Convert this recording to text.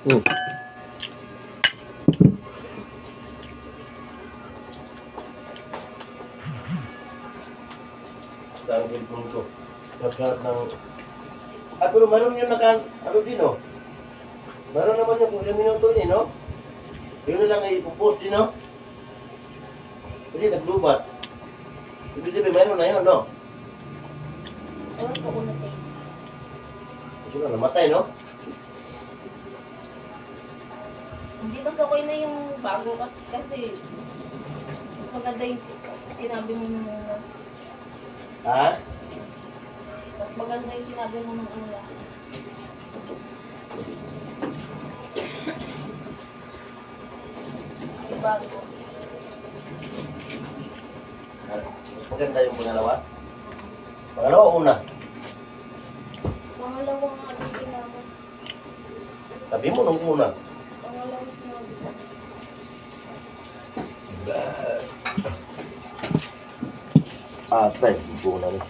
Hmm. Ang cellphone ko. Nagkaroon ng... Ah, pero meron yung ano din, no? Meron naman yung ilang minuto din, no? Yun na lang ay ipopost din, no? Kasi naglubat. Ibig sabihin, meron na yun, no? Ewan ko kung na-save. Kasi na namatay, no? Hindi mas okay na yung bago kasi mas maganda yung sinabi mo nung una. Ha? Mas maganda yung sinabi mo nung una. Yung bago. Mas maganda yung pangalawa? Pangalawa o una? Pangalawang ano sinabi. Sabi mo nung una. Pangalawang sinabi. Atay, hindi ko na rin.